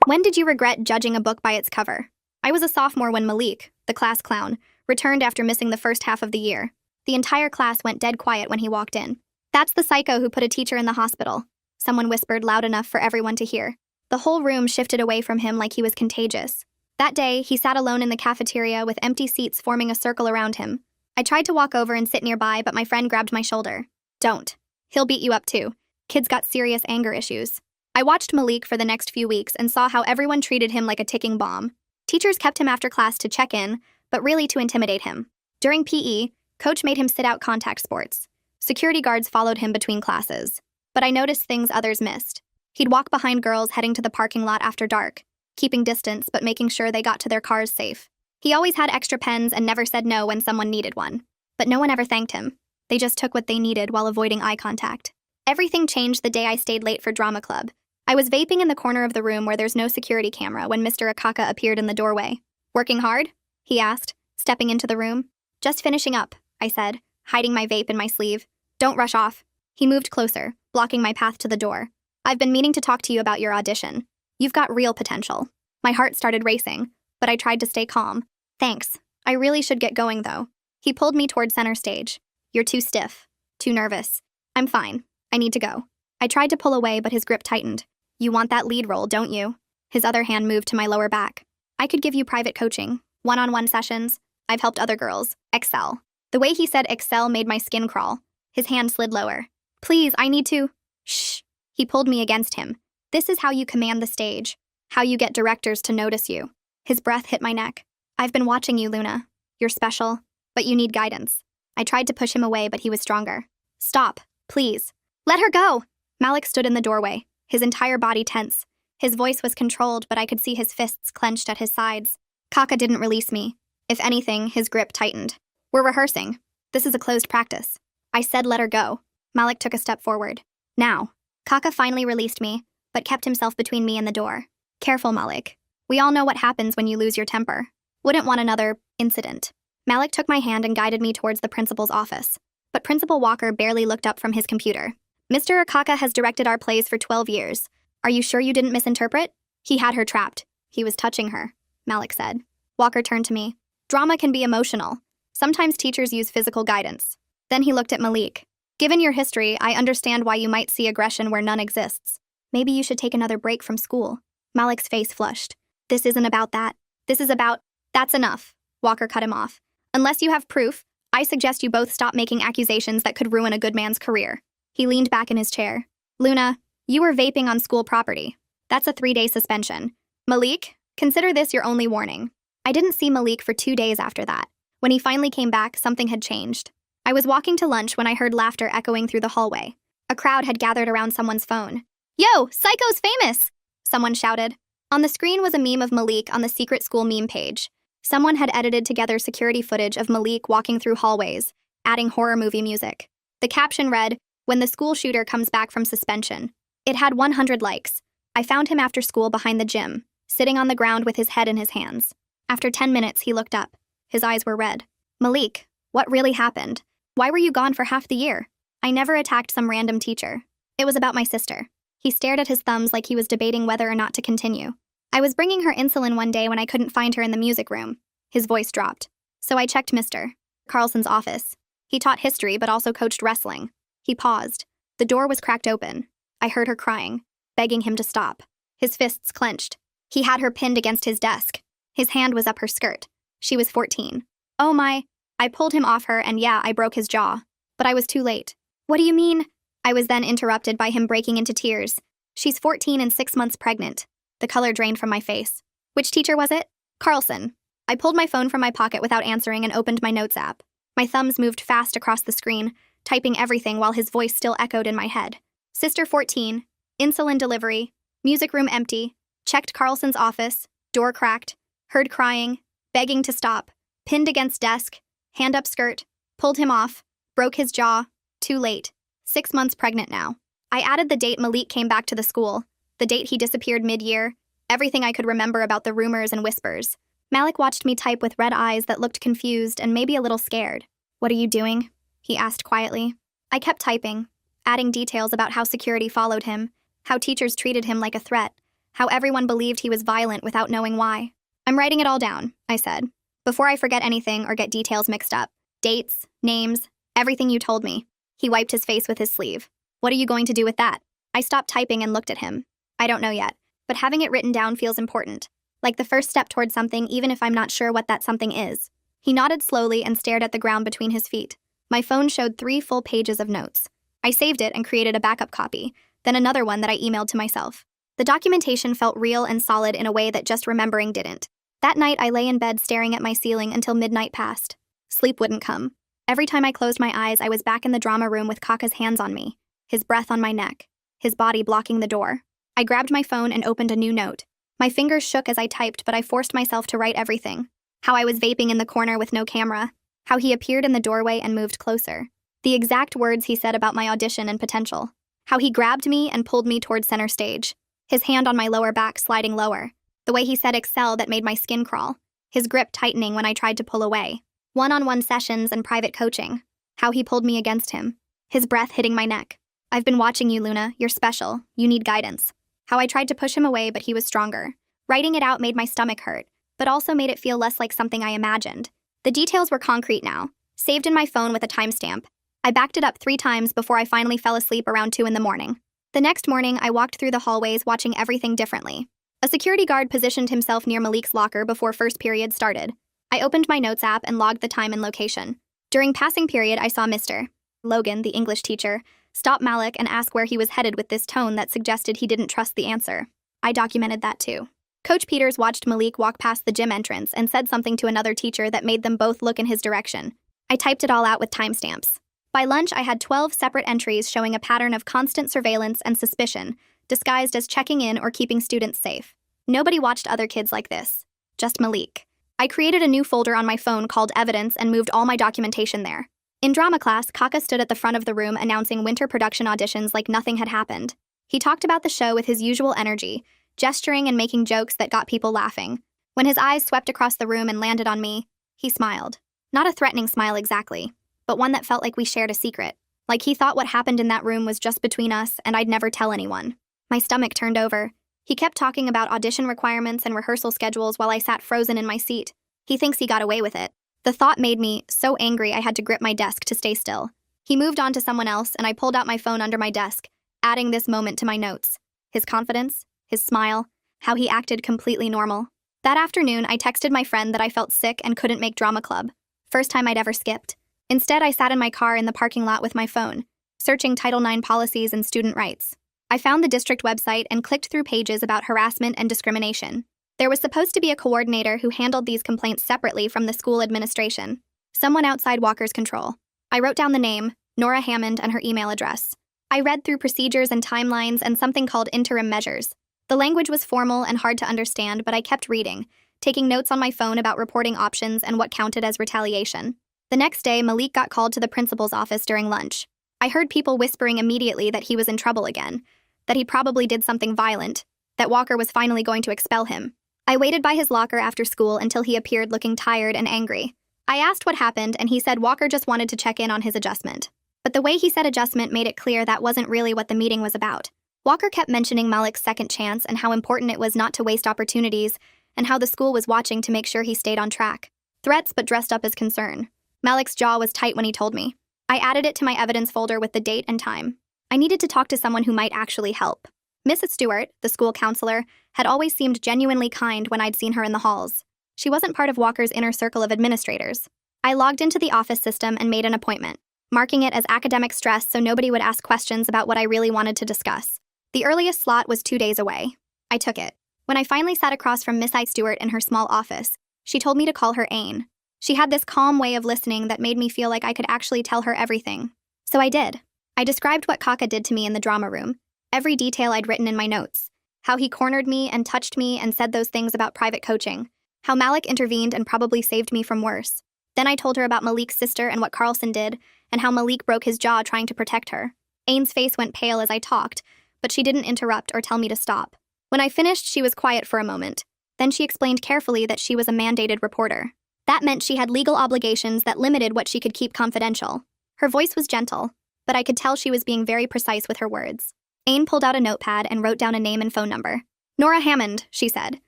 When did you regret judging a book by its cover? I was a sophomore when Malik, the class clown, returned after missing the first half of the year. The entire class went dead quiet when he walked in. That's the psycho who put a teacher in the hospital, someone whispered loud enough for everyone to hear. The whole room shifted away from him like he was contagious. That day, he sat alone in the cafeteria with empty seats forming a circle around him. I tried to walk over and sit nearby, but my friend grabbed my shoulder. Don't. He'll beat you up too. Kid's got serious anger issues. I watched Malik for the next few weeks and saw how everyone treated him like a ticking bomb. Teachers kept him after class to check in, but really to intimidate him. During PE, coach made him sit out contact sports. Security guards followed him between classes. But I noticed things others missed. He'd walk behind girls heading to the parking lot after dark, keeping distance but making sure they got to their cars safe. He always had extra pens and never said no when someone needed one. But no one ever thanked him. They just took what they needed while avoiding eye contact. Everything changed the day I stayed late for drama club. I was vaping in the corner of the room where there's no security camera when Mr. Akaka appeared in the doorway. "Working hard?" he asked, stepping into the room. "Just finishing up," I said, hiding my vape in my sleeve. "Don't rush off." He moved closer, blocking my path to the door. "I've been meaning to talk to you about your audition. You've got real potential." My heart started racing, but I tried to stay calm. "Thanks. I really should get going, though." He pulled me toward center stage. "You're too stiff. Too nervous." "I'm fine. I need to go." I tried to pull away, but his grip tightened. "You want that lead role, don't you?" His other hand moved to my lower back. "I could give you private coaching, one-on-one sessions. I've helped other girls. Excel." The way he said excel made my skin crawl. His hand slid lower. "Please, I need to." "Shh." He pulled me against him. "This is how you command the stage. How you get directors to notice you." His breath hit my neck. "I've been watching you, Luna. You're special, but you need guidance." I tried to push him away, but he was stronger. "Stop, please." "Let her go." Malik stood in the doorway, his entire body tense. His voice was controlled, but I could see his fists clenched at his sides. Kaka didn't release me. If anything, his grip tightened. "We're rehearsing. This is a closed practice." I said let her go. Malik took a step forward. "Now." Kaka finally released me, but kept himself between me and the door. "Careful, Malik. We all know what happens when you lose your temper. Wouldn't want another incident." Malik took my hand and guided me towards the principal's office. But Principal Walker barely looked up from his computer. "Mr. Akaka has directed our plays for 12 years. Are you sure you didn't misinterpret?" "He had her trapped. He was touching her," Malik said. Walker turned to me. "Drama can be emotional. Sometimes teachers use physical guidance." Then he looked at Malik. "Given your history, I understand why you might see aggression where none exists. Maybe you should take another break from school." Malik's face flushed. "This isn't about that. This is about—" "That's enough," Walker cut him off. "Unless you have proof, I suggest you both stop making accusations that could ruin a good man's career." He leaned back in his chair. "Luna, you were vaping on school property. That's a 3-day suspension. Malik, consider this your only warning." I didn't see Malik for 2 days after that. When he finally came back, something had changed. I was walking to lunch when I heard laughter echoing through the hallway. A crowd had gathered around someone's phone. "Yo, Psycho's famous!" someone shouted. On the screen was a meme of Malik on the secret school meme page. Someone had edited together security footage of Malik walking through hallways, adding horror movie music. The caption read, "When the school shooter comes back from suspension." It had 100 likes. I found him after school behind the gym, sitting on the ground with his head in his hands. After 10 minutes, he looked up. His eyes were red. "Malik, what really happened? Why were you gone for half the year?" I never attacked some random teacher. It was about my sister. He stared at his thumbs like he was debating whether or not to continue. "I was bringing her insulin one day when I couldn't find her in the music room." His voice dropped. "So I checked Mr. Carlson's office. He taught history but also coached wrestling." He paused. The door was cracked open. I heard her crying, begging him to stop. His fists clenched. He had her pinned against his desk. His hand was up her skirt. She was 14. "Oh my." I pulled him off her and yeah, I broke his jaw. But I was too late. "What do you mean?" I was then interrupted by him breaking into tears. "She's 14 and 6 months pregnant." The color drained from my face. "Which teacher was it?" "Carlson." I pulled my phone from my pocket without answering and opened my notes app. My thumbs moved fast across the screen, typing everything while his voice still echoed in my head. "Sister 14, insulin delivery, music room empty, checked Carlson's office, door cracked, heard crying, begging to stop, pinned against desk, hand up skirt, pulled him off, broke his jaw, too late, 6 months pregnant now." I added the date Malik came back to the school, the date he disappeared mid-year, everything I could remember about the rumors and whispers. Malik watched me type with red eyes that looked confused and maybe a little scared. "What are you doing?" he asked quietly. I kept typing, adding details about how security followed him, how teachers treated him like a threat, how everyone believed he was violent without knowing why. I'm writing it all down, I said, before I forget anything or get details mixed up. Dates, names, everything you told me. He wiped his face with his sleeve. What are you going to do with that? I stopped typing and looked at him. I don't know yet, but having it written down feels important. Like the first step toward something, even if I'm not sure what that something is. He nodded slowly and stared at the ground between his feet. My phone showed 3 full pages of notes. I saved it and created a backup copy, then another one that I emailed to myself. The documentation felt real and solid in a way that just remembering didn't. That night, I lay in bed staring at my ceiling until midnight passed. Sleep wouldn't come. Every time I closed my eyes, I was back in the drama room with Kaka's hands on me, his breath on my neck, his body blocking the door. I grabbed my phone and opened a new note. My fingers shook as I typed, but I forced myself to write everything. How I was vaping in the corner with no camera. How he appeared in the doorway and moved closer. The exact words he said about my audition and potential. How he grabbed me and pulled me toward center stage. His hand on my lower back sliding lower. The way he said excel that made my skin crawl. His grip tightening when I tried to pull away. One-on-one sessions and private coaching. How he pulled me against him. His breath hitting my neck. I've been watching you, Luna. You're special. You need guidance. How I tried to push him away, but he was stronger. Writing it out made my stomach hurt, but also made it feel less like something I imagined. The details were concrete now, saved in my phone with a timestamp. I backed it up 3 times before I finally fell asleep around 2 in the morning. The next morning, I walked through the hallways watching everything differently. A security guard positioned himself near Malik's locker before first period started. I opened my notes app and logged the time and location. During passing period, I saw Mr. Logan, the English teacher, stop Malik and ask where he was headed with this tone that suggested he didn't trust the answer. I documented that too. Coach Peters watched Malik walk past the gym entrance and said something to another teacher that made them both look in his direction. I typed it all out with timestamps. By lunch, I had 12 separate entries showing a pattern of constant surveillance and suspicion, disguised as checking in or keeping students safe. Nobody watched other kids like this. Just Malik. I created a new folder on my phone called Evidence and moved all my documentation there. In drama class, Kaka stood at the front of the room announcing winter production auditions like nothing had happened. He talked about the show with his usual energy, gesturing and making jokes that got people laughing. When his eyes swept across the room and landed on me, he smiled. Not a threatening smile exactly, but one that felt like we shared a secret. Like he thought what happened in that room was just between us and I'd never tell anyone. My stomach turned over. He kept talking about audition requirements and rehearsal schedules while I sat frozen in my seat. He thinks he got away with it. The thought made me so angry I had to grip my desk to stay still. He moved on to someone else and I pulled out my phone under my desk, adding this moment to my notes. His confidence, his smile, how he acted completely normal. That afternoon, I texted my friend that I felt sick and couldn't make drama club. First time I'd ever skipped. Instead, I sat in my car in the parking lot with my phone, searching Title IX policies and student rights. I found the district website and clicked through pages about harassment and discrimination. There was supposed to be a coordinator who handled these complaints separately from the school administration. Someone outside Walker's control. I wrote down the name, Nora Hammond, and her email address. I read through procedures and timelines and something called interim measures. The language was formal and hard to understand, but I kept reading, taking notes on my phone about reporting options and what counted as retaliation. The next day, Malik got called to the principal's office during lunch. I heard people whispering immediately that he was in trouble again, that he probably did something violent, that Walker was finally going to expel him. I waited by his locker after school until he appeared looking tired and angry. I asked what happened, and he said Walker just wanted to check in on his adjustment. But the way he said adjustment made it clear that wasn't really what the meeting was about. Walker kept mentioning Malik's second chance and how important it was not to waste opportunities, and how the school was watching to make sure he stayed on track. Threats, but dressed up as concern. Malik's jaw was tight when he told me. I added it to my evidence folder with the date and time. I needed to talk to someone who might actually help. Mrs. Stewart, the school counselor, had always seemed genuinely kind when I'd seen her in the halls. She wasn't part of Walker's inner circle of administrators. I logged into the office system and made an appointment, marking it as academic stress so nobody would ask questions about what I really wanted to discuss. The earliest slot was 2 days away. I took it. When I finally sat across from Miss I. Stewart in her small office, she told me to call her Ain. She had this calm way of listening that made me feel like I could actually tell her everything. So I did. I described what Kaka did to me in the drama room, every detail I'd written in my notes, how he cornered me and touched me and said those things about private coaching, how Malik intervened and probably saved me from worse. Then I told her about Malik's sister and what Carlson did, and how Malik broke his jaw trying to protect her. Ain's face went pale as I talked, but she didn't interrupt or tell me to stop. When I finished, she was quiet for a moment. Then she explained carefully that she was a mandated reporter. That meant she had legal obligations that limited what she could keep confidential. Her voice was gentle, but I could tell she was being very precise with her words. Ain pulled out a notepad and wrote down a name and phone number. Nora Hammond, she said,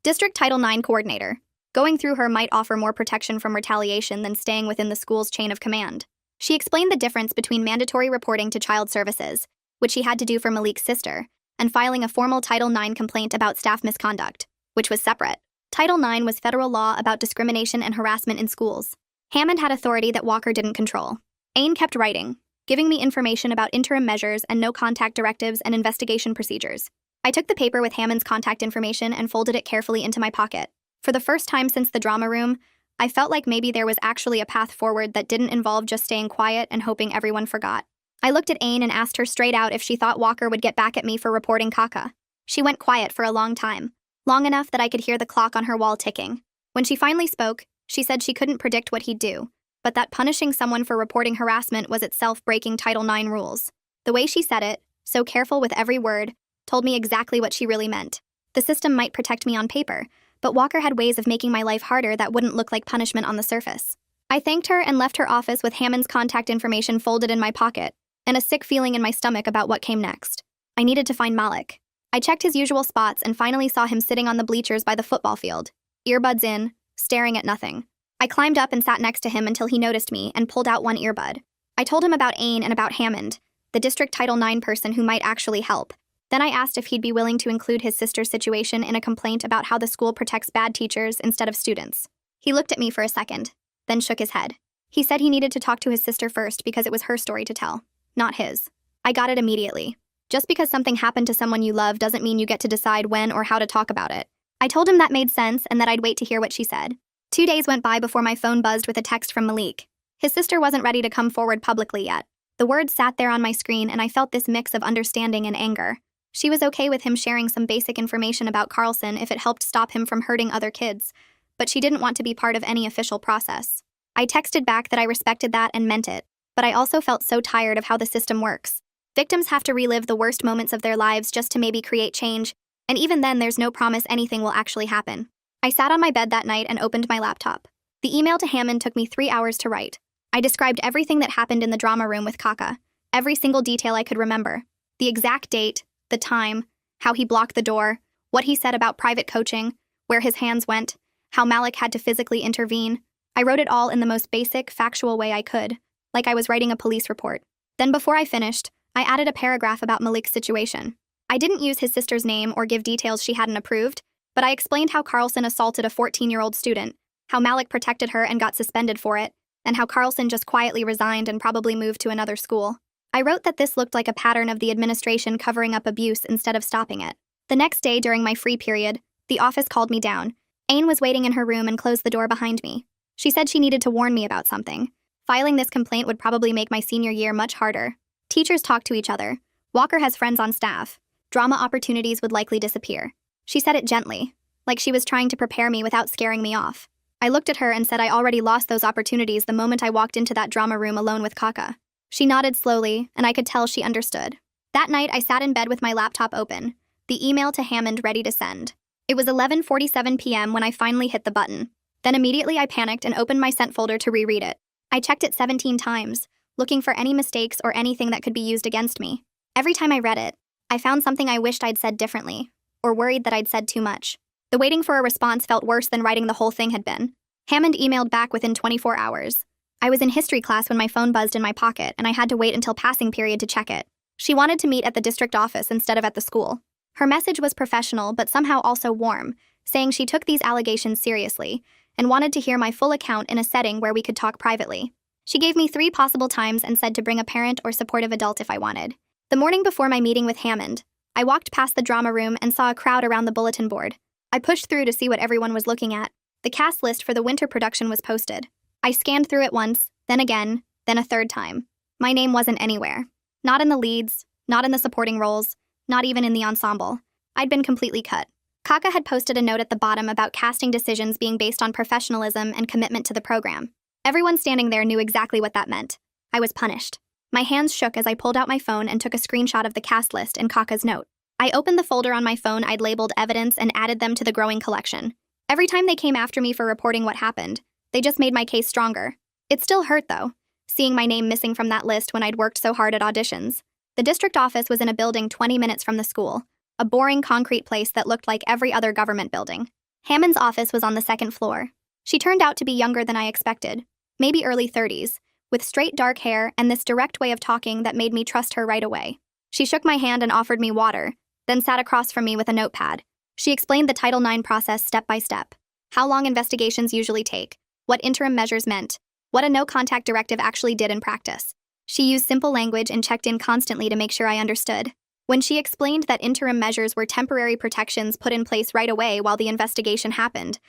District Title IX Coordinator. Going through her might offer more protection from retaliation than staying within the school's chain of command. She explained the difference between mandatory reporting to child services, which she had to do for Malik's sister, and filing a formal Title IX complaint about staff misconduct, which was separate. Title IX was federal law about discrimination and harassment in schools. Hammond had authority that Walker didn't control. Ain kept writing, giving me information about interim measures and no-contact directives and investigation procedures. I took the paper with Hammond's contact information and folded it carefully into my pocket. For the first time since the drama room, I felt like maybe there was actually a path forward that didn't involve just staying quiet and hoping everyone forgot. I looked at Ain and asked her straight out if she thought Walker would get back at me for reporting Kaka. She went quiet for a long time, long enough that I could hear the clock on her wall ticking. When she finally spoke, she said she couldn't predict what he'd do, but that punishing someone for reporting harassment was itself breaking Title IX rules. The way she said it, so careful with every word, told me exactly what she really meant. The system might protect me on paper, but Walker had ways of making my life harder that wouldn't look like punishment on the surface. I thanked her and left her office with Hammond's contact information folded in my pocket, and a sick feeling in my stomach about what came next. I needed to find Malik. I checked his usual spots and finally saw him sitting on the bleachers by the football field, earbuds in, staring at nothing. I climbed up and sat next to him until he noticed me and pulled out one earbud. I told him about Ain and about Hammond, the District Title IX person who might actually help. Then I asked if he'd be willing to include his sister's situation in a complaint about how the school protects bad teachers instead of students. He looked at me for a second, then shook his head. He said he needed to talk to his sister first because it was her story to tell, not his. I got it immediately. Just because something happened to someone you love doesn't mean you get to decide when or how to talk about it. I told him that made sense and that I'd wait to hear what she said. 2 days went by before my phone buzzed with a text from Malik. His sister wasn't ready to come forward publicly yet. The words sat there on my screen and I felt this mix of understanding and anger. She was okay with him sharing some basic information about Carlson if it helped stop him from hurting other kids, but she didn't want to be part of any official process. I texted back that I respected that and meant it, but I also felt so tired of how the system works. Victims have to relive the worst moments of their lives just to maybe create change, and even then there's no promise anything will actually happen. I sat on my bed that night and opened my laptop. The email to Hammond took me 3 hours to write. I described everything that happened in the drama room with Kaka, every single detail I could remember, the exact date, the time, how he blocked the door, what he said about private coaching, where his hands went, how Malik had to physically intervene. I wrote it all in the most basic, factual way I could, like I was writing a police report. Then before I finished, I added a paragraph about Malik's situation. I didn't use his sister's name or give details she hadn't approved, but I explained how Carlson assaulted a 14-year-old student, how Malik protected her and got suspended for it, and how Carlson just quietly resigned and probably moved to another school. I wrote that this looked like a pattern of the administration covering up abuse instead of stopping it. The next day during my free period, the office called me down. Ain was waiting in her room and closed the door behind me. She said she needed to warn me about something. Filing this complaint would probably make my senior year much harder. Teachers talk to each other. Walker has friends on staff. Drama opportunities would likely disappear. She said it gently, like she was trying to prepare me without scaring me off. I looked at her and said I already lost those opportunities the moment I walked into that drama room alone with Kaka. She nodded slowly, and I could tell she understood. That night, I sat in bed with my laptop open, the email to Hammond ready to send. It was 11:47 p.m. when I finally hit the button. Then immediately I panicked and opened my sent folder to reread it. I checked it 17 times, looking for any mistakes or anything that could be used against me. Every time I read it, I found something I wished I'd said differently, or worried that I'd said too much. The waiting for a response felt worse than writing the whole thing had been. Hammond emailed back within 24 hours. I was in history class when my phone buzzed in my pocket, and I had to wait until passing period to check it. She wanted to meet at the district office instead of at the school. Her message was professional, but somehow also warm, saying she took these allegations seriously and wanted to hear my full account in a setting where we could talk privately. She gave me 3 possible times and said to bring a parent or supportive adult if I wanted. The morning before my meeting with Hammond, I walked past the drama room and saw a crowd around the bulletin board. I pushed through to see what everyone was looking at. The cast list for the winter production was posted. I scanned through it once, then again, then a third time. My name wasn't anywhere. Not in the leads, not in the supporting roles, not even in the ensemble. I'd been completely cut. Kaka had posted a note at the bottom about casting decisions being based on professionalism and commitment to the program. Everyone standing there knew exactly what that meant. I was punished. My hands shook as I pulled out my phone and took a screenshot of the cast list and Kaka's note. I opened the folder on my phone I'd labeled evidence and added them to the growing collection. Every time they came after me for reporting what happened, they just made my case stronger. It still hurt, though, seeing my name missing from that list when I'd worked so hard at auditions. The district office was in a building 20 minutes from the school, a boring concrete place that looked like every other government building. Hammond's office was on the second floor. She turned out to be younger than I expected, maybe early 30s, with straight dark hair and this direct way of talking that made me trust her right away. She shook my hand and offered me water, then sat across from me with a notepad. She explained the Title IX process step by step, how long investigations usually take, what interim measures meant, what a no-contact directive actually did in practice. She used simple language and checked in constantly to make sure I understood. When she explained that interim measures were temporary protections put in place right away while the investigation happened,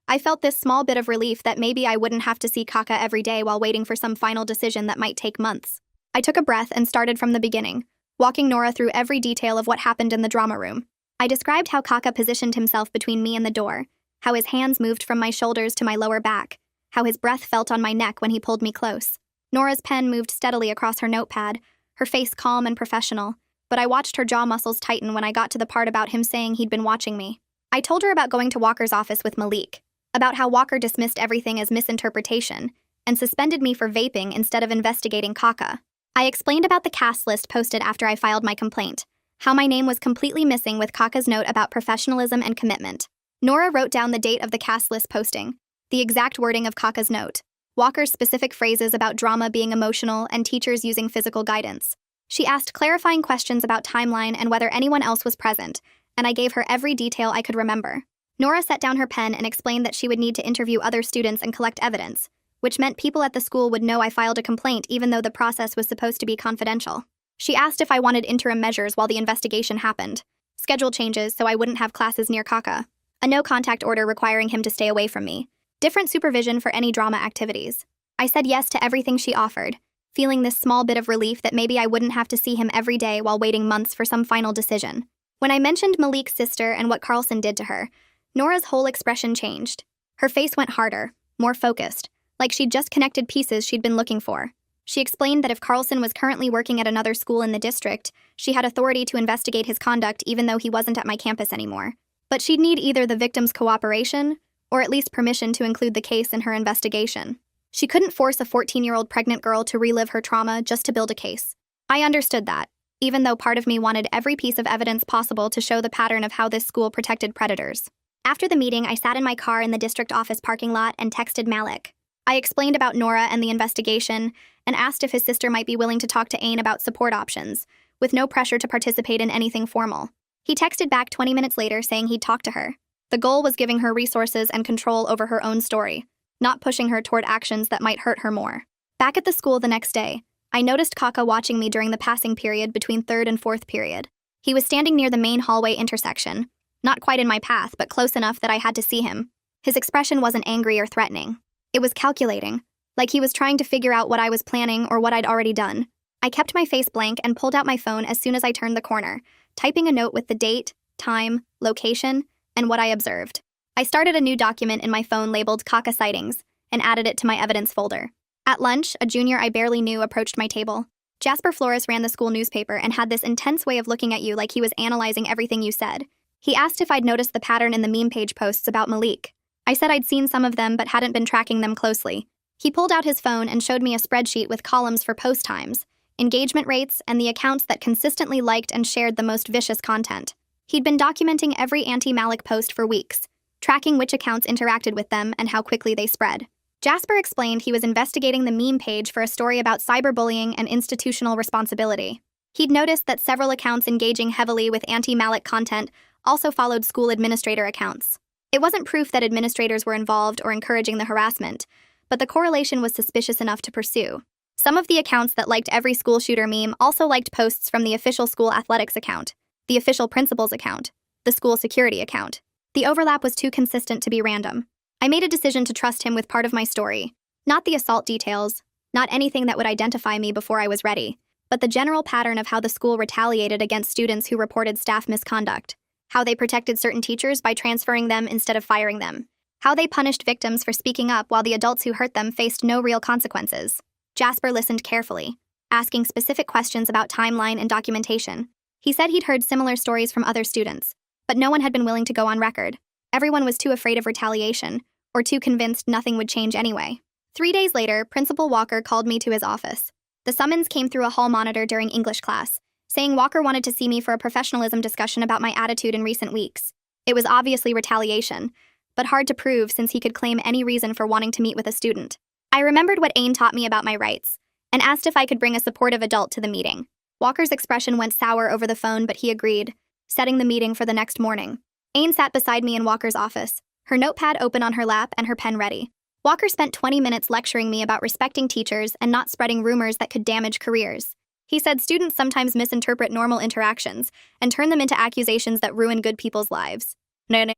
I felt this small bit of relief that maybe I wouldn't have to see Kaka every day while waiting for some final decision that might take months. I took a breath and started from the beginning, walking Nora through every detail of what happened in the drama room. I described how Kaka positioned himself between me and the door, how his hands moved from my shoulders to my lower back, how his breath felt on my neck when he pulled me close. Nora's pen moved steadily across her notepad, her face calm and professional, but I watched her jaw muscles tighten when I got to the part about him saying he'd been watching me. I told her about going to Walker's office with Malik, about how Walker dismissed everything as misinterpretation and suspended me for vaping instead of investigating Kaka. I explained about the cast list posted after I filed my complaint, how my name was completely missing with Kaka's note about professionalism and commitment. Nora wrote down the date of the cast list posting, the exact wording of Kaka's note, Walker's specific phrases about drama being emotional and teachers using physical guidance. She asked clarifying questions about timeline and whether anyone else was present, and I gave her every detail I could remember. Nora set down her pen and explained that she would need to interview other students and collect evidence, which meant people at the school would know I filed a complaint even though the process was supposed to be confidential. She asked if I wanted interim measures while the investigation happened, schedule changes so I wouldn't have classes near Kaka, a no-contact order requiring him to stay away from me, different supervision for any drama activities. I said yes to everything she offered, feeling this small bit of relief that maybe I wouldn't have to see him every day while waiting months for some final decision. When I mentioned Malik's sister and what Carlson did to her, Nora's whole expression changed. Her face went harder, more focused, like she'd just connected pieces she'd been looking for. She explained that if Carlson was currently working at another school in the district, she had authority to investigate his conduct even though he wasn't at my campus anymore. But she'd need either the victim's cooperation or at least permission to include the case in her investigation. She couldn't force a 14-year-old pregnant girl to relive her trauma just to build a case. I understood that, even though part of me wanted every piece of evidence possible to show the pattern of how this school protected predators. After the meeting, I sat in my car in the district office parking lot and texted Malik. I explained about Nora and the investigation and asked if his sister might be willing to talk to Ain about support options, with no pressure to participate in anything formal. He texted back 20 minutes later saying he'd talk to her. The goal was giving her resources and control over her own story, not pushing her toward actions that might hurt her more. Back at the school the next day, I noticed Kaka watching me during the passing period between third and fourth period. He was standing near the main hallway intersection, not quite in my path, but close enough that I had to see him. His expression wasn't angry or threatening. It was calculating, like he was trying to figure out what I was planning or what I'd already done. I kept my face blank and pulled out my phone as soon as I turned the corner, typing a note with the date, time, location, and what I observed. I started a new document in my phone labeled Kaka Sightings and added it to my evidence folder. At lunch, a junior I barely knew approached my table. Jasper Flores ran the school newspaper and had this intense way of looking at you like he was analyzing everything you said. He asked if I'd noticed the pattern in the meme page posts about Malik. I said I'd seen some of them but hadn't been tracking them closely. He pulled out his phone and showed me a spreadsheet with columns for post times, engagement rates, and the accounts that consistently liked and shared the most vicious content. He'd been documenting every anti-Malik post for weeks, tracking which accounts interacted with them and how quickly they spread. Jasper explained he was investigating the meme page for a story about cyberbullying and institutional responsibility. He'd noticed that several accounts engaging heavily with anti-Malik content also followed school administrator accounts. It wasn't proof that administrators were involved or encouraging the harassment, but the correlation was suspicious enough to pursue. Some of the accounts that liked every school shooter meme also liked posts from the official school athletics account, the official principal's account, the school security account. The overlap was too consistent to be random. I made a decision to trust him with part of my story, not the assault details, not anything that would identify me before I was ready, but the general pattern of how the school retaliated against students who reported staff misconduct, how they protected certain teachers by transferring them instead of firing them, how they punished victims for speaking up while the adults who hurt them faced no real consequences. Jasper listened carefully, asking specific questions about timeline and documentation. He said he'd heard similar stories from other students, but no one had been willing to go on record. Everyone was too afraid of retaliation, or too convinced nothing would change anyway. 3 days later, Principal Walker called me to his office. The summons came through a hall monitor during English class, saying Walker wanted to see me for a professionalism discussion about my attitude in recent weeks. It was obviously retaliation, but hard to prove since he could claim any reason for wanting to meet with a student. I remembered what Ain taught me about my rights, and asked if I could bring a supportive adult to the meeting. Walker's expression went sour over the phone, but he agreed, setting the meeting for the next morning. Ain sat beside me in Walker's office, her notepad open on her lap and her pen ready. Walker spent 20 minutes lecturing me about respecting teachers and not spreading rumors that could damage careers. He said students sometimes misinterpret normal interactions and turn them into accusations that ruin good people's lives.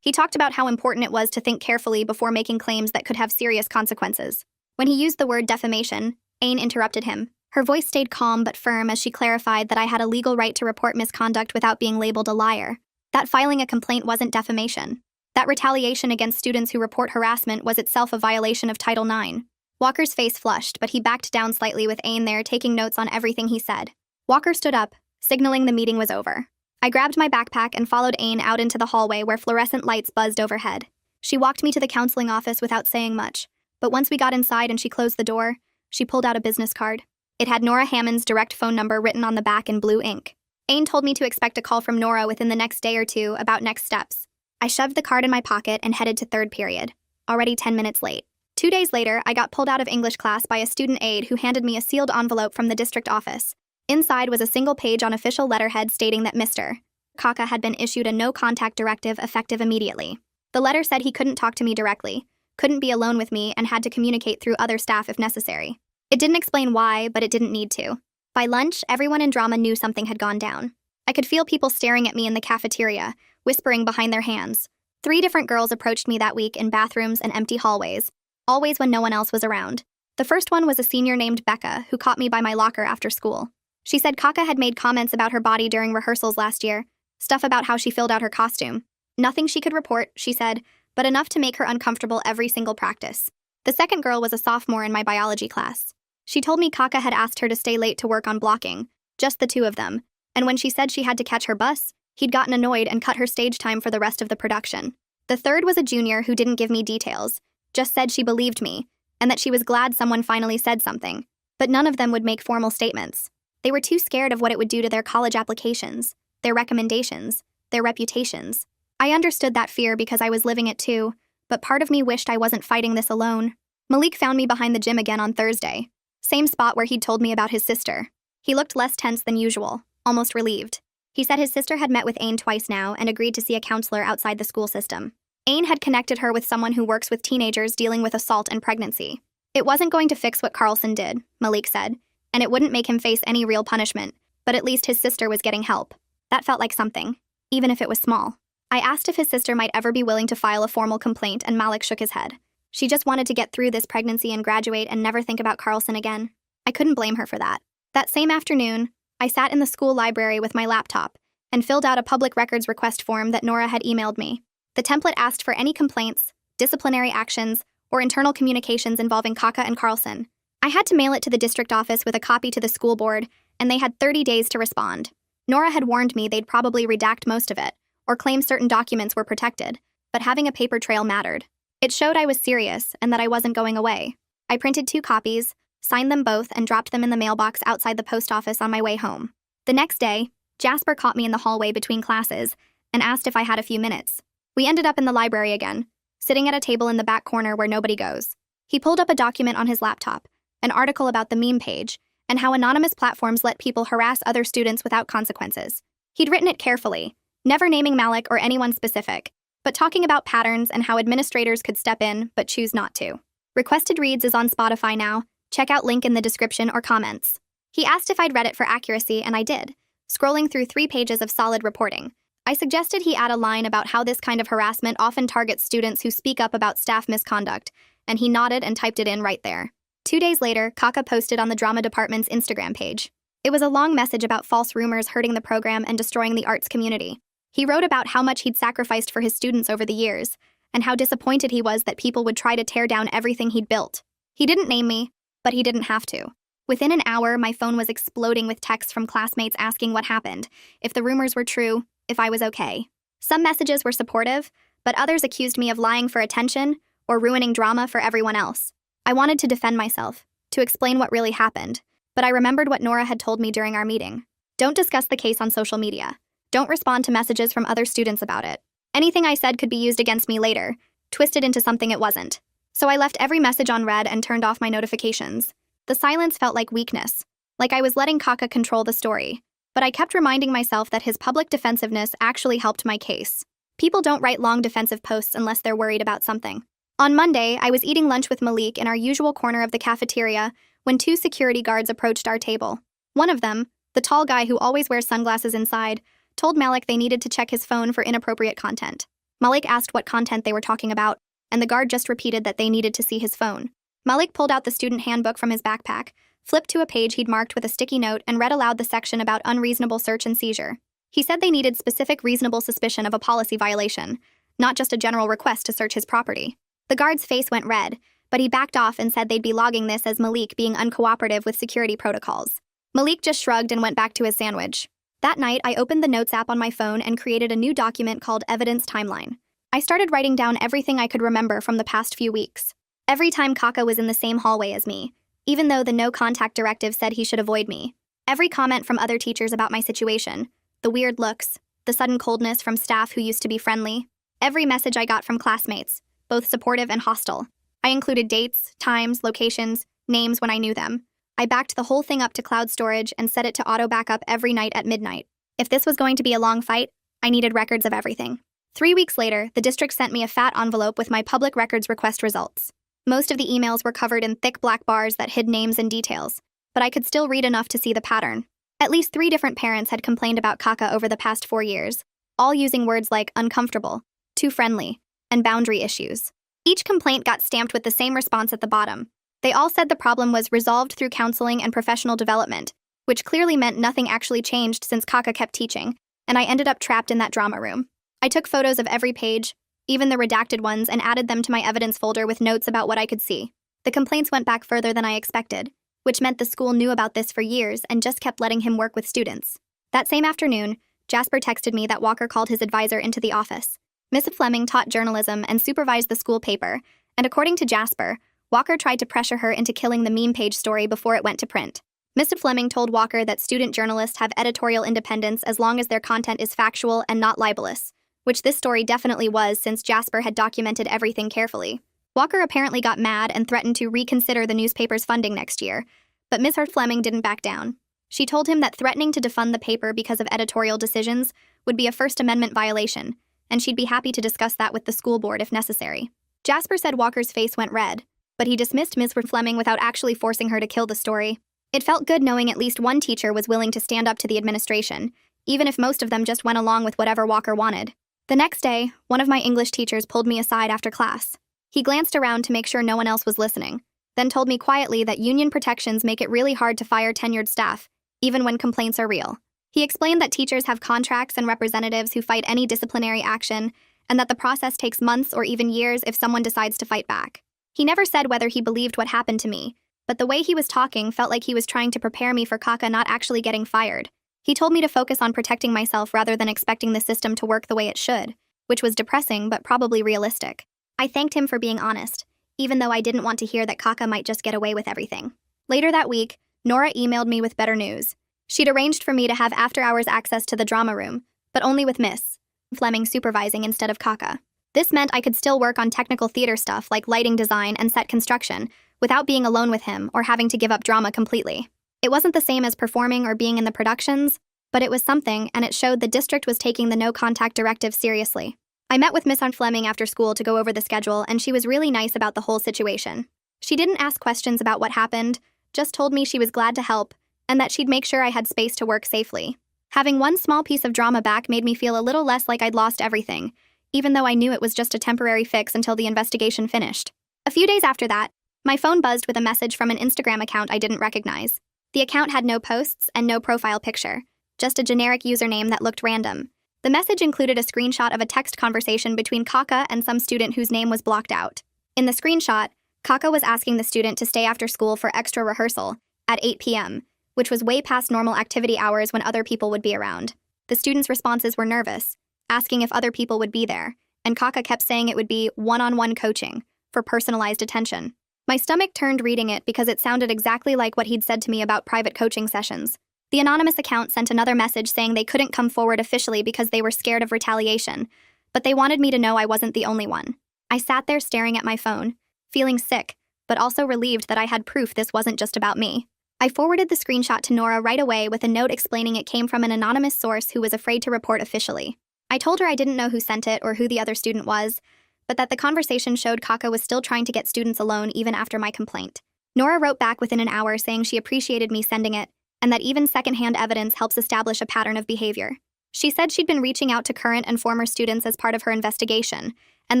He talked about how important it was to think carefully before making claims that could have serious consequences. When he used the word defamation, Ain interrupted him. Her voice stayed calm but firm as she clarified that I had a legal right to report misconduct without being labeled a liar. That filing a complaint wasn't defamation. That retaliation against students who report harassment was itself a violation of Title IX. Walker's face flushed, but he backed down slightly with Ain there taking notes on everything he said. Walker stood up, signaling the meeting was over. I grabbed my backpack and followed Ain out into the hallway where fluorescent lights buzzed overhead. She walked me to the counseling office without saying much, but once we got inside and she closed the door, she pulled out a business card. It had Nora Hammond's direct phone number written on the back in blue ink. Ain told me to expect a call from Nora within the next day or two about next steps. I shoved the card in my pocket and headed to third period, already 10 minutes late. 2 days later, I got pulled out of English class by a student aide who handed me a sealed envelope from the district office. Inside was a single page on official letterhead stating that Mr. Kaka had been issued a no-contact directive effective immediately. The letter said he couldn't talk to me directly, couldn't be alone with me, and had to communicate through other staff if necessary. It didn't explain why, but it didn't need to. By lunch, everyone in drama knew something had gone down. I could feel people staring at me in the cafeteria, whispering behind their hands. 3 different girls approached me that week in bathrooms and empty hallways, always when no one else was around. The first one was a senior named Becca, who caught me by my locker after school. She said Kaka had made comments about her body during rehearsals last year, stuff about how she filled out her costume. Nothing she could report, she said, but enough to make her uncomfortable every single practice. The second girl was a sophomore in my biology class. She told me Kaka had asked her to stay late to work on blocking, just the 2 of them, and when she said she had to catch her bus, he'd gotten annoyed and cut her stage time for the rest of the production. The third was a junior who didn't give me details, just said she believed me, and that she was glad someone finally said something, but none of them would make formal statements. They were too scared of what it would do to their college applications, their recommendations, their reputations. I understood that fear because I was living it too, but part of me wished I wasn't fighting this alone. Malik found me behind the gym again on Thursday, same spot where he'd told me about his sister. He looked less tense than usual, almost relieved. He said his sister had met with Ain twice now and agreed to see a counselor outside the school system. Ain had connected her with someone who works with teenagers dealing with assault and pregnancy. It wasn't going to fix what Carlson did, Malik said, and it wouldn't make him face any real punishment, but at least his sister was getting help. That felt like something, even if it was small. I asked if his sister might ever be willing to file a formal complaint, and Malik shook his head. She just wanted to get through this pregnancy and graduate and never think about Carlson again. I couldn't blame her for that. That same afternoon, I sat in the school library with my laptop and filled out a public records request form that Nora had emailed me. The template asked for any complaints, disciplinary actions, or internal communications involving Kaka and Carlson. I had to mail it to the district office with a copy to the school board, and they had 30 days to respond. Nora had warned me they'd probably redact most of it, or claim certain documents were protected, but having a paper trail mattered. It showed I was serious and that I wasn't going away. I printed 2 copies, signed them both, and dropped them in the mailbox outside the post office on my way home. The next day, Jasper caught me in the hallway between classes and asked if I had a few minutes. We ended up in the library again, sitting at a table in the back corner where nobody goes. He pulled up a document on his laptop, an article about the meme page, and how anonymous platforms let people harass other students without consequences. He'd written it carefully, never naming Malik or anyone specific, but talking about patterns and how administrators could step in but choose not to. Requested Reads is on Spotify now. Check out link in the description or comments. He asked if I'd read it for accuracy, and I did, scrolling through 3 pages of solid reporting. I suggested he add a line about how this kind of harassment often targets students who speak up about staff misconduct, and he nodded and typed it in right there. 2 days later, Kaka posted on the drama department's Instagram page. It was a long message about false rumors hurting the program and destroying the arts community. He wrote about how much he'd sacrificed for his students over the years, and how disappointed he was that people would try to tear down everything he'd built. He didn't name me, but he didn't have to. Within an hour, my phone was exploding with texts from classmates asking what happened, if the rumors were true, if I was okay. Some messages were supportive, but others accused me of lying for attention or ruining drama for everyone else. I wanted to defend myself, to explain what really happened, but I remembered what Nora had told me during our meeting. Don't discuss the case on social media. Don't respond to messages from other students about it. Anything I said could be used against me later, twisted into something it wasn't. So I left every message on read and turned off my notifications. The silence felt like weakness, like I was letting Kaka control the story. But I kept reminding myself that his public defensiveness actually helped my case. People don't write long defensive posts unless they're worried about something. On Monday, I was eating lunch with Malik in our usual corner of the cafeteria when 2 security guards approached our table. One of them, the tall guy who always wears sunglasses inside, told Malik they needed to check his phone for inappropriate content. Malik asked what content they were talking about, and the guard just repeated that they needed to see his phone. Malik pulled out the student handbook from his backpack, flipped to a page he'd marked with a sticky note, and read aloud the section about unreasonable search and seizure. He said they needed specific reasonable suspicion of a policy violation, not just a general request to search his property. The guard's face went red, but he backed off and said they'd be logging this as Malik being uncooperative with security protocols. Malik just shrugged and went back to his sandwich. That night, I opened the Notes app on my phone and created a new document called Evidence Timeline. I started writing down everything I could remember from the past few weeks. Every time Kaka was in the same hallway as me, even though the no-contact directive said he should avoid me. Every comment from other teachers about my situation. The weird looks. The sudden coldness from staff who used to be friendly. Every message I got from classmates, both supportive and hostile. I included dates, times, locations, names when I knew them. I backed the whole thing up to cloud storage and set it to auto-backup every night at midnight. If this was going to be a long fight, I needed records of everything. 3 weeks later, the district sent me a fat envelope with my public records request results. Most of the emails were covered in thick black bars that hid names and details, but I could still read enough to see the pattern. At least 3 different parents had complained about Kaka over the past 4 years, all using words like uncomfortable, too friendly, and boundary issues. Each complaint got stamped with the same response at the bottom. They all said the problem was resolved through counseling and professional development, which clearly meant nothing actually changed since Kaka kept teaching, and I ended up trapped in that drama room. I took photos of every page, even the redacted ones, and added them to my evidence folder with notes about what I could see. The complaints went back further than I expected, which meant the school knew about this for years and just kept letting him work with students. That same afternoon, Jasper texted me that Walker called his advisor into the office. Miss Fleming taught journalism and supervised the school paper, and according to Jasper, Walker tried to pressure her into killing the meme page story before it went to print. Miss Fleming told Walker that student journalists have editorial independence as long as their content is factual and not libelous, which this story definitely was since Jasper had documented everything carefully. Walker apparently got mad and threatened to reconsider the newspaper's funding next year, but Miss Fleming didn't back down. She told him that threatening to defund the paper because of editorial decisions would be a First Amendment violation, and she'd be happy to discuss that with the school board if necessary. Jasper said Walker's face went red, but he dismissed Ms. Fleming without actually forcing her to kill the story. It felt good knowing at least one teacher was willing to stand up to the administration, even if most of them just went along with whatever Walker wanted. The next day, one of my English teachers pulled me aside after class. He glanced around to make sure no one else was listening, then told me quietly that union protections make it really hard to fire tenured staff, even when complaints are real. He explained that teachers have contracts and representatives who fight any disciplinary action, and that the process takes months or even years if someone decides to fight back. He never said whether he believed what happened to me, but the way he was talking felt like he was trying to prepare me for Kaka not actually getting fired. He told me to focus on protecting myself rather than expecting the system to work the way it should, which was depressing but probably realistic. I thanked him for being honest, even though I didn't want to hear that Kaka might just get away with everything. Later that week, Nora emailed me with better news. She'd arranged for me to have after-hours access to the drama room, but only with Miss Fleming supervising instead of Kaka. This meant I could still work on technical theater stuff like lighting design and set construction without being alone with him or having to give up drama completely. It wasn't the same as performing or being in the productions, but it was something, and it showed the district was taking the no-contact directive seriously. I met with Miss Fleming after school to go over the schedule, and she was really nice about the whole situation. She didn't ask questions about what happened, just told me she was glad to help, and that she'd make sure I had space to work safely. Having one small piece of drama back made me feel a little less like I'd lost everything, even though I knew it was just a temporary fix until the investigation finished. A few days after that, my phone buzzed with a message from an Instagram account I didn't recognize. The account had no posts and no profile picture, just a generic username that looked random. The message included a screenshot of a text conversation between Kaka and some student whose name was blocked out. In the screenshot, Kaka was asking the student to stay after school for extra rehearsal at 8 p.m., which was way past normal activity hours when other people would be around. The students' responses were nervous, asking if other people would be there, and Kaka kept saying it would be one-on-one coaching for personalized attention. My stomach turned reading it because it sounded exactly like what he'd said to me about private coaching sessions. The anonymous account sent another message saying they couldn't come forward officially because they were scared of retaliation, but they wanted me to know I wasn't the only one. I sat there staring at my phone, feeling sick, but also relieved that I had proof this wasn't just about me. I forwarded the screenshot to Nora right away with a note explaining it came from an anonymous source who was afraid to report officially. I told her I didn't know who sent it or who the other student was, but that the conversation showed Kaka was still trying to get students alone even after my complaint. Nora wrote back within an hour saying she appreciated me sending it, and that even secondhand evidence helps establish a pattern of behavior. She said she'd been reaching out to current and former students as part of her investigation, and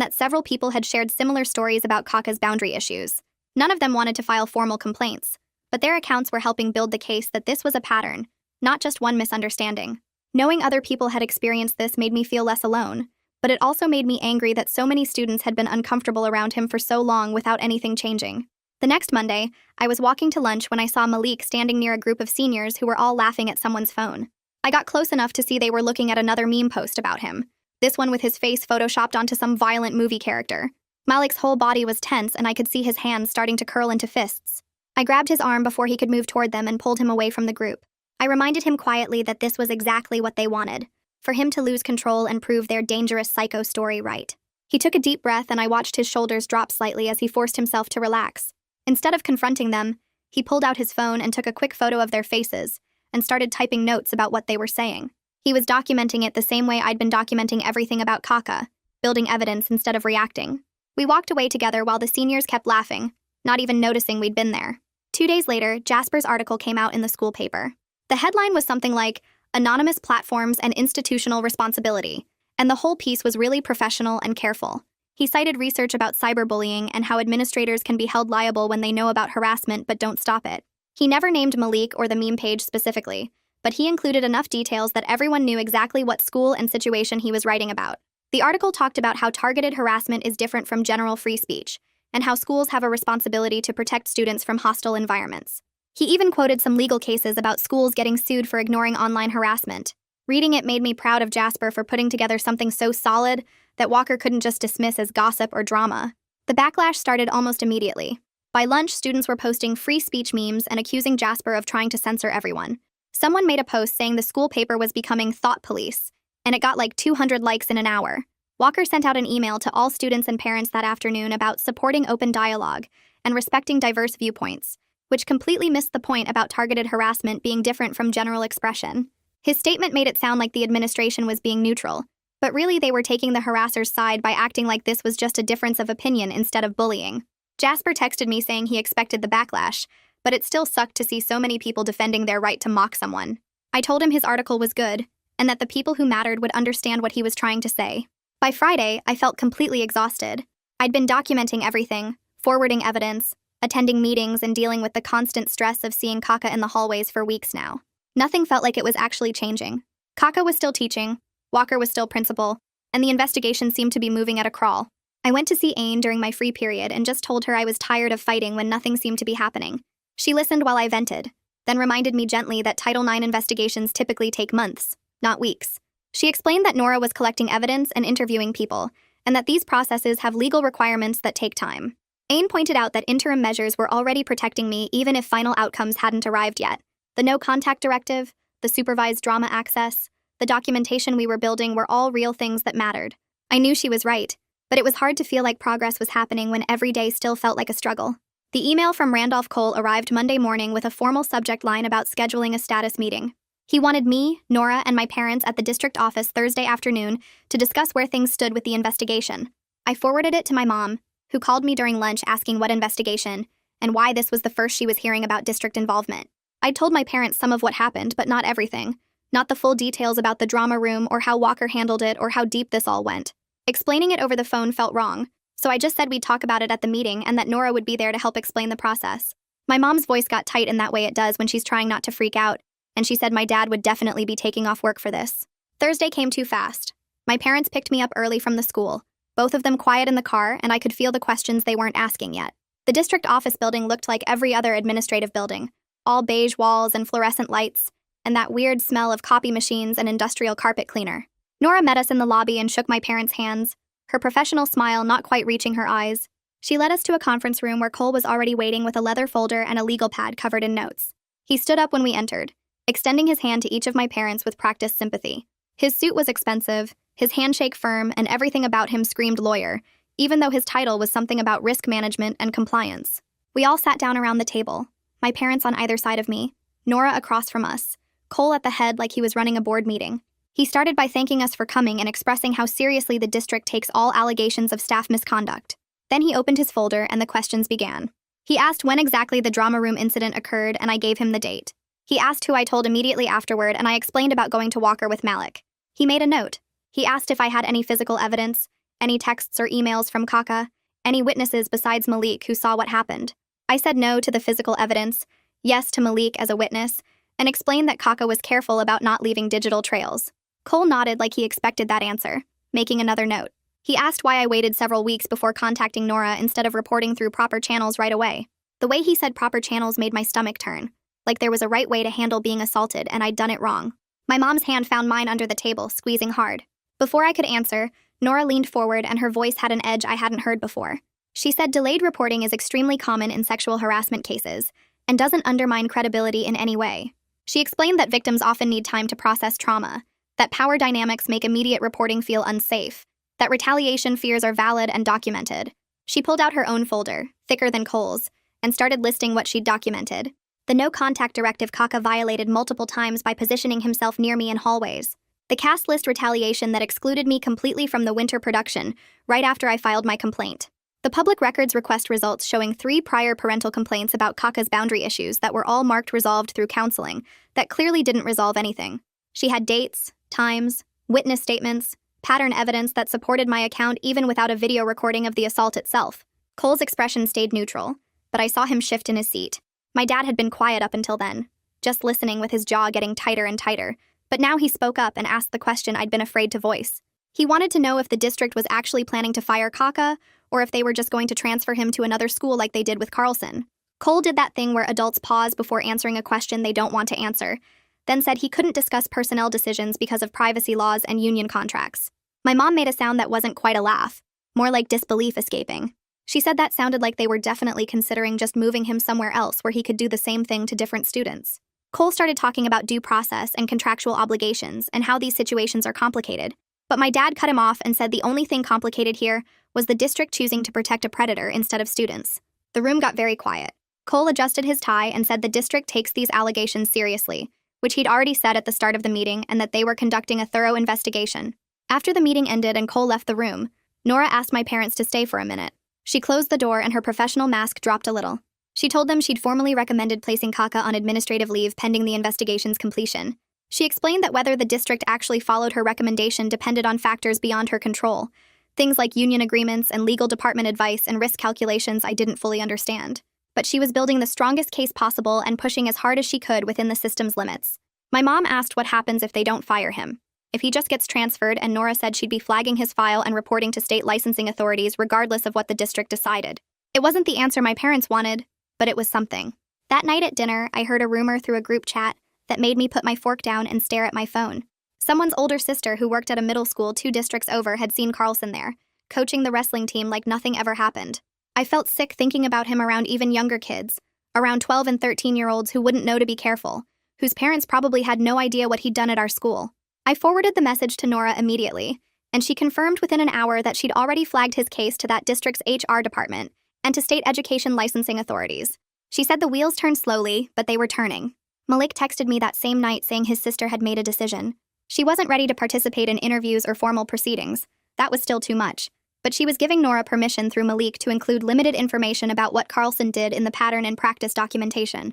that several people had shared similar stories about Kaka's boundary issues. None of them wanted to file formal complaints, but their accounts were helping build the case that this was a pattern, not just one misunderstanding. Knowing other people had experienced this made me feel less alone, but it also made me angry that so many students had been uncomfortable around him for so long without anything changing. The next Monday, I was walking to lunch when I saw Malik standing near a group of seniors who were all laughing at someone's phone. I got close enough to see they were looking at another meme post about him, this one with his face photoshopped onto some violent movie character. Malik's whole body was tense and I could see his hands starting to curl into fists. I grabbed his arm before he could move toward them and pulled him away from the group. I reminded him quietly that this was exactly what they wanted, for him to lose control and prove their dangerous psycho story right. He took a deep breath and I watched his shoulders drop slightly as he forced himself to relax. Instead of confronting them, he pulled out his phone and took a quick photo of their faces and started typing notes about what they were saying. He was documenting it the same way I'd been documenting everything about Kaka, building evidence instead of reacting. We walked away together while the seniors kept laughing, not even noticing we'd been there. 2 days later, Jasper's article came out in the school paper. The headline was something like, "Anonymous Platforms and Institutional Responsibility," and the whole piece was really professional and careful. He cited research about cyberbullying and how administrators can be held liable when they know about harassment but don't stop it. He never named Malik or the meme page specifically, but he included enough details that everyone knew exactly what school and situation he was writing about. The article talked about how targeted harassment is different from general free speech, and how schools have a responsibility to protect students from hostile environments. He even quoted some legal cases about schools getting sued for ignoring online harassment. Reading it made me proud of Jasper for putting together something so solid that Walker couldn't just dismiss as gossip or drama. The backlash started almost immediately. By lunch, students were posting free speech memes and accusing Jasper of trying to censor everyone. Someone made a post saying the school paper was becoming thought police, and it got like 200 likes in an hour. Walker sent out an email to all students and parents that afternoon about supporting open dialogue and respecting diverse viewpoints, which completely missed the point about targeted harassment being different from general expression. His statement made it sound like the administration was being neutral, but really they were taking the harasser's side by acting like this was just a difference of opinion instead of bullying. Jasper texted me saying he expected the backlash, but it still sucked to see so many people defending their right to mock someone. I told him his article was good, and that the people who mattered would understand what he was trying to say. By Friday, I felt completely exhausted. I'd been documenting everything, forwarding evidence, attending meetings, and dealing with the constant stress of seeing Kaka in the hallways for weeks now. Nothing felt like it was actually changing. Kaka was still teaching, Walker was still principal, and the investigation seemed to be moving at a crawl. I went to see Aine during my free period and just told her I was tired of fighting when nothing seemed to be happening. She listened while I vented, then reminded me gently that Title IX investigations typically take months, not weeks. She explained that Nora was collecting evidence and interviewing people, and that these processes have legal requirements that take time. Aine pointed out that interim measures were already protecting me even if final outcomes hadn't arrived yet. The no-contact directive, the supervised drama access, the documentation we were building were all real things that mattered. I knew she was right, but it was hard to feel like progress was happening when every day still felt like a struggle. The email from Randolph Cole arrived Monday morning with a formal subject line about scheduling a status meeting. He wanted me, Nora, and my parents at the district office Thursday afternoon to discuss where things stood with the investigation. I forwarded it to my mom, who called me during lunch asking what investigation, and why this was the first she was hearing about district involvement. I'd told my parents some of what happened, but not everything. Not the full details about the drama room or how Walker handled it or how deep this all went. Explaining it over the phone felt wrong, so I just said we'd talk about it at the meeting and that Nora would be there to help explain the process. My mom's voice got tight in that way it does when she's trying not to freak out, and she said my dad would definitely be taking off work for this. Thursday came too fast. My parents picked me up early from the school, both of them quiet in the car, and I could feel the questions they weren't asking yet. The district office building looked like every other administrative building, all beige walls and fluorescent lights, and that weird smell of copy machines and industrial carpet cleaner. Nora met us in the lobby and shook my parents' hands, her professional smile not quite reaching her eyes. She led us to a conference room where Cole was already waiting with a leather folder and a legal pad covered in notes. He stood up when we entered, extending his hand to each of my parents with practiced sympathy. His suit was expensive, his handshake firm, and everything about him screamed lawyer, even though his title was something about risk management and compliance. We all sat down around the table, my parents on either side of me, Nora across from us, Cole at the head like he was running a board meeting. He started by thanking us for coming and expressing how seriously the district takes all allegations of staff misconduct. Then he opened his folder and the questions began. He asked when exactly the drama room incident occurred, and I gave him the date. He asked who I told immediately afterward, and I explained about going to Walker with Malik. He made a note. He asked if I had any physical evidence, any texts or emails from Kaka, any witnesses besides Malik who saw what happened. I said no to the physical evidence, yes to Malik as a witness, and explained that Kaka was careful about not leaving digital trails. Cole nodded like he expected that answer, making another note. He asked why I waited several weeks before contacting Nora instead of reporting through proper channels right away. The way he said proper channels made my stomach turn, like there was a right way to handle being assaulted and I'd done it wrong. My mom's hand found mine under the table, squeezing hard. Before I could answer, Nora leaned forward and her voice had an edge I hadn't heard before. She said delayed reporting is extremely common in sexual harassment cases and doesn't undermine credibility in any way. She explained that victims often need time to process trauma, that power dynamics make immediate reporting feel unsafe, that retaliation fears are valid and documented. She pulled out her own folder, thicker than Cole's, and started listing what she'd documented. The no-contact directive Kaka violated multiple times by positioning himself near me in hallways. The cast list retaliation that excluded me completely from the winter production right after I filed my complaint. The public records request results showing 3 prior parental complaints about Kaka's boundary issues that were all marked resolved through counseling that clearly didn't resolve anything. She had dates, times, witness statements, pattern evidence that supported my account even without a video recording of the assault itself. Cole's expression stayed neutral, but I saw him shift in his seat. My dad had been quiet up until then, just listening with his jaw getting tighter and tighter, but now he spoke up and asked the question I'd been afraid to voice. He wanted to know if the district was actually planning to fire Kaka, or if they were just going to transfer him to another school like they did with Carlson. Cole did that thing where adults pause before answering a question they don't want to answer, then said he couldn't discuss personnel decisions because of privacy laws and union contracts. My mom made a sound that wasn't quite a laugh, more like disbelief escaping. She said that sounded like they were definitely considering just moving him somewhere else where he could do the same thing to different students. Cole started talking about due process and contractual obligations and how these situations are complicated, but my dad cut him off and said the only thing complicated here was the district choosing to protect a predator instead of students. The room got very quiet. Cole adjusted his tie and said the district takes these allegations seriously, which he'd already said at the start of the meeting, and that they were conducting a thorough investigation. After the meeting ended and Cole left the room, Nora asked my parents to stay for a minute. She closed the door and her professional mask dropped a little. She told them she'd formally recommended placing Kaka on administrative leave pending the investigation's completion. She explained that whether the district actually followed her recommendation depended on factors beyond her control, things like union agreements and legal department advice and risk calculations I didn't fully understand. But she was building the strongest case possible and pushing as hard as she could within the system's limits. My mom asked what happens if they don't fire him. If he just gets transferred, and Nora said she'd be flagging his file and reporting to state licensing authorities regardless of what the district decided. It wasn't the answer my parents wanted, but it was something. That night at dinner, I heard a rumor through a group chat that made me put my fork down and stare at my phone. Someone's older sister who worked at a middle school 2 districts over had seen Carlson there, coaching the wrestling team like nothing ever happened. I felt sick thinking about him around even younger kids, around 12 and 13-year-olds who wouldn't know to be careful, whose parents probably had no idea what he'd done at our school. I forwarded the message to Nora immediately, and she confirmed within an hour that she'd already flagged his case to that district's HR department and to state education licensing authorities. She said the wheels turned slowly, but they were turning. Malik texted me that same night saying his sister had made a decision. She wasn't ready to participate in interviews or formal proceedings. That was still too much. But she was giving Nora permission through Malik to include limited information about what Carlson did in the pattern and practice documentation.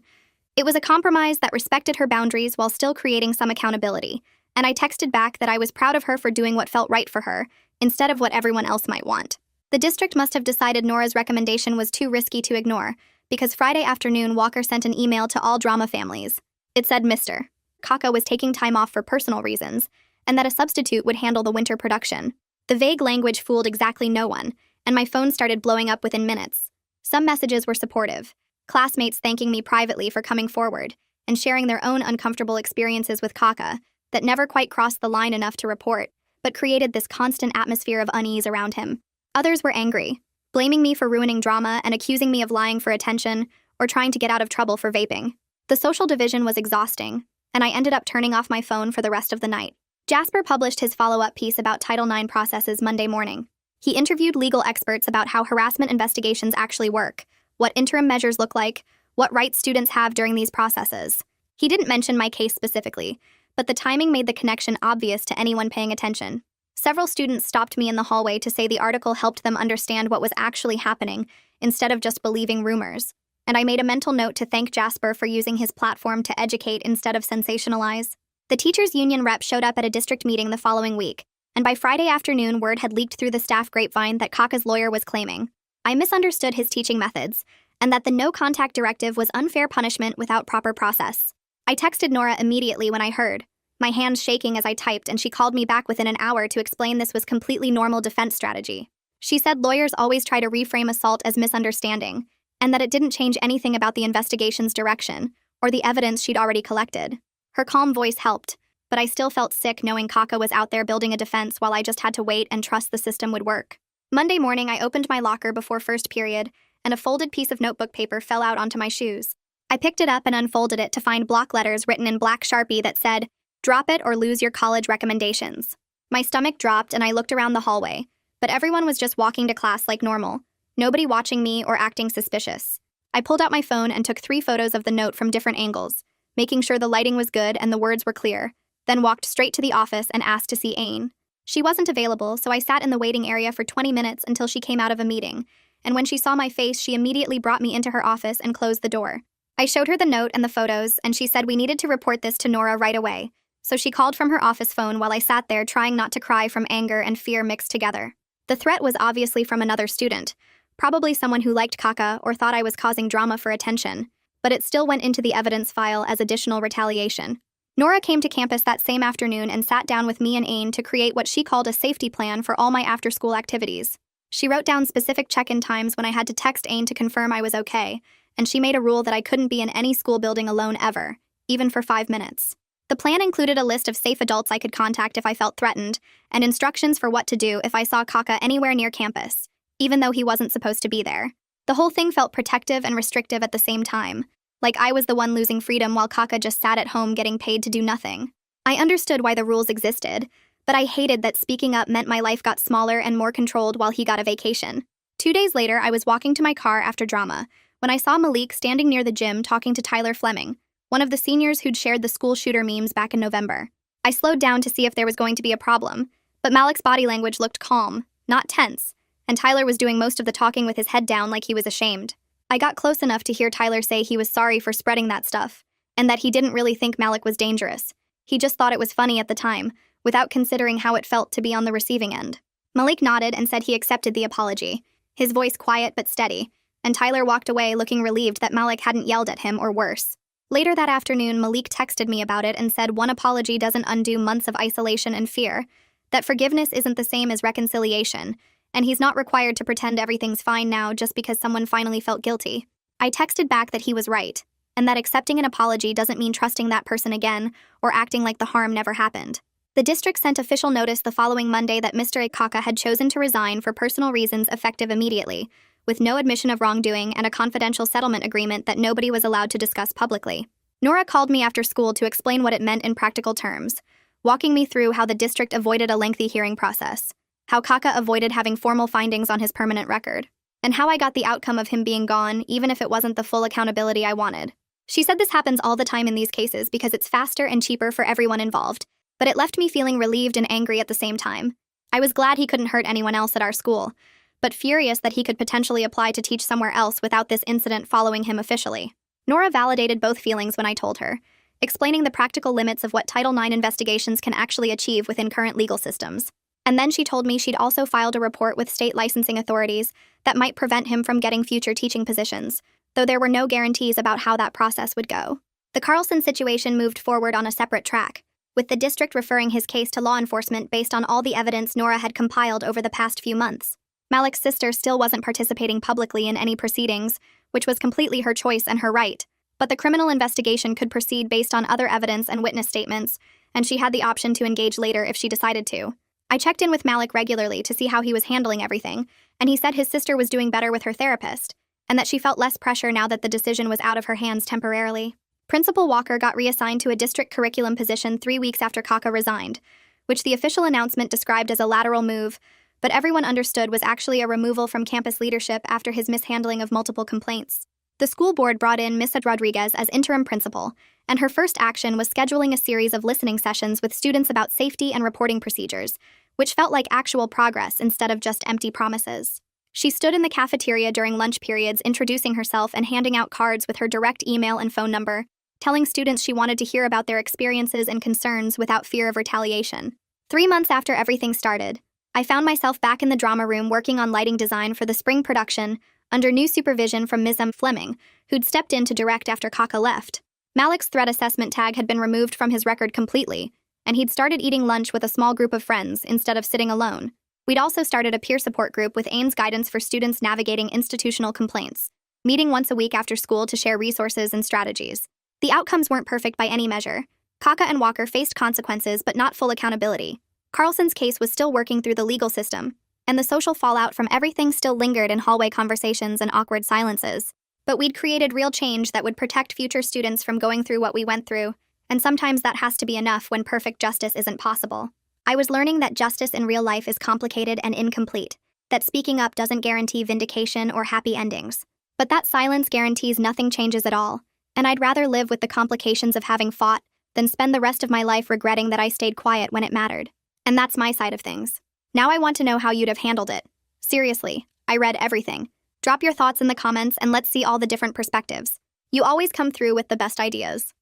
It was a compromise that respected her boundaries while still creating some accountability, and I texted back that I was proud of her for doing what felt right for her, instead of what everyone else might want. The district must have decided Nora's recommendation was too risky to ignore, because Friday afternoon Walker sent an email to all drama families. It said Mr. Kaka was taking time off for personal reasons, and that a substitute would handle the winter production. The vague language fooled exactly no one, and my phone started blowing up within minutes. Some messages were supportive, classmates thanking me privately for coming forward, and sharing their own uncomfortable experiences with Kaka that never quite crossed the line enough to report, but created this constant atmosphere of unease around him. Others were angry, blaming me for ruining drama and accusing me of lying for attention or trying to get out of trouble for vaping. The social division was exhausting, and I ended up turning off my phone for the rest of the night. Jasper published his follow-up piece about Title IX processes Monday morning. He interviewed legal experts about how harassment investigations actually work, what interim measures look like, what rights students have during these processes. He didn't mention my case specifically, but the timing made the connection obvious to anyone paying attention. Several students stopped me in the hallway to say the article helped them understand what was actually happening instead of just believing rumors. And I made a mental note to thank Jasper for using his platform to educate instead of sensationalize. The teachers' union rep showed up at a district meeting the following week, and by Friday afternoon, word had leaked through the staff grapevine that Kaka's lawyer was claiming I misunderstood his teaching methods, and that the no-contact directive was unfair punishment without proper process. I texted Nora immediately when I heard, my hands shaking as I typed, and she called me back within an hour to explain this was completely normal defense strategy. She said lawyers always try to reframe assault as misunderstanding, and that it didn't change anything about the investigation's direction or the evidence she'd already collected. Her calm voice helped, but I still felt sick knowing Kaka was out there building a defense while I just had to wait and trust the system would work. Monday morning, I opened my locker before first period, and a folded piece of notebook paper fell out onto my shoes. I picked it up and unfolded it to find block letters written in black Sharpie that said, "Drop it or lose your college recommendations." My stomach dropped and I looked around the hallway, but everyone was just walking to class like normal, nobody watching me or acting suspicious. I pulled out my phone and took 3 photos of the note from different angles, making sure the lighting was good and the words were clear, then walked straight to the office and asked to see Aine. She wasn't available, so I sat in the waiting area for 20 minutes until she came out of a meeting, and when she saw my face, she immediately brought me into her office and closed the door. I showed her the note and the photos, and she said we needed to report this to Nora right away, so she called from her office phone while I sat there trying not to cry from anger and fear mixed together. The threat was obviously from another student, probably someone who liked Kaka or thought I was causing drama for attention, but it still went into the evidence file as additional retaliation. Nora came to campus that same afternoon and sat down with me and Aine to create what she called a safety plan for all my after-school activities. She wrote down specific check-in times when I had to text Aine to confirm I was okay, and she made a rule that I couldn't be in any school building alone ever, even for 5 minutes. The plan included a list of safe adults I could contact if I felt threatened, and instructions for what to do if I saw Kaka anywhere near campus, even though he wasn't supposed to be there. The whole thing felt protective and restrictive at the same time, like I was the one losing freedom while Kaka just sat at home getting paid to do nothing. I understood why the rules existed, but I hated that speaking up meant my life got smaller and more controlled while he got a vacation. 2 days later, I was walking to my car after drama, when I saw Malik standing near the gym talking to Tyler Fleming, one of the seniors who'd shared the school shooter memes back in November. I slowed down to see if there was going to be a problem, but Malik's body language looked calm, not tense, and Tyler was doing most of the talking with his head down like he was ashamed. I got close enough to hear Tyler say he was sorry for spreading that stuff, and that he didn't really think Malik was dangerous. He just thought it was funny at the time, without considering how it felt to be on the receiving end. Malik nodded and said he accepted the apology, his voice quiet but steady, and Tyler walked away looking relieved that Malik hadn't yelled at him or worse. Later that afternoon, Malik texted me about it and said one apology doesn't undo months of isolation and fear, that forgiveness isn't the same as reconciliation, and he's not required to pretend everything's fine now just because someone finally felt guilty. I texted back that he was right, and that accepting an apology doesn't mean trusting that person again or acting like the harm never happened. The district sent official notice the following Monday that Mr. Kaka had chosen to resign for personal reasons effective immediately, with no admission of wrongdoing and a confidential settlement agreement that nobody was allowed to discuss publicly. Nora called me after school to explain what it meant in practical terms, walking me through how the district avoided a lengthy hearing process, how Kaka avoided having formal findings on his permanent record, and how I got the outcome of him being gone even if it wasn't the full accountability I wanted. She said this happens all the time in these cases because it's faster and cheaper for everyone involved, but it left me feeling relieved and angry at the same time. I was glad he couldn't hurt anyone else at our school, but furious that he could potentially apply to teach somewhere else without this incident following him officially. Nora validated both feelings when I told her, explaining the practical limits of what Title IX investigations can actually achieve within current legal systems. And then she told me she'd also filed a report with state licensing authorities that might prevent him from getting future teaching positions, though there were no guarantees about how that process would go. The Carlson situation moved forward on a separate track, with the district referring his case to law enforcement based on all the evidence Nora had compiled over the past few months. Malik's sister still wasn't participating publicly in any proceedings, which was completely her choice and her right, but the criminal investigation could proceed based on other evidence and witness statements, and she had the option to engage later if she decided to. I checked in with Malik regularly to see how he was handling everything, and he said his sister was doing better with her therapist, and that she felt less pressure now that the decision was out of her hands temporarily. Principal Walker got reassigned to a district curriculum position 3 weeks after Kaka resigned, which the official announcement described as a lateral move, but everyone understood was actually a removal from campus leadership after his mishandling of multiple complaints. The school board brought in Miss Rodriguez as interim principal, and her first action was scheduling a series of listening sessions with students about safety and reporting procedures, which felt like actual progress instead of just empty promises. She stood in the cafeteria during lunch periods, introducing herself and handing out cards with her direct email and phone number, telling students she wanted to hear about their experiences and concerns without fear of retaliation. 3 months after everything started, I found myself back in the drama room working on lighting design for the spring production under new supervision from Ms. M. Fleming, who'd stepped in to direct after Kaka left. Malik's threat assessment tag had been removed from his record completely, and he'd started eating lunch with a small group of friends instead of sitting alone. We'd also started a peer support group with Ains guidance for students navigating institutional complaints, meeting once a week after school to share resources and strategies. The outcomes weren't perfect by any measure. Kaka and Walker faced consequences but not full accountability. Carlson's case was still working through the legal system, and the social fallout from everything still lingered in hallway conversations and awkward silences. But we'd created real change that would protect future students from going through what we went through, and sometimes that has to be enough when perfect justice isn't possible. I was learning that justice in real life is complicated and incomplete, that speaking up doesn't guarantee vindication or happy endings. But that silence guarantees nothing changes at all, and I'd rather live with the complications of having fought than spend the rest of my life regretting that I stayed quiet when it mattered. And that's my side of things. Now I want to know how you'd have handled it. Seriously, I read everything. Drop your thoughts in the comments and let's see all the different perspectives. You always come through with the best ideas.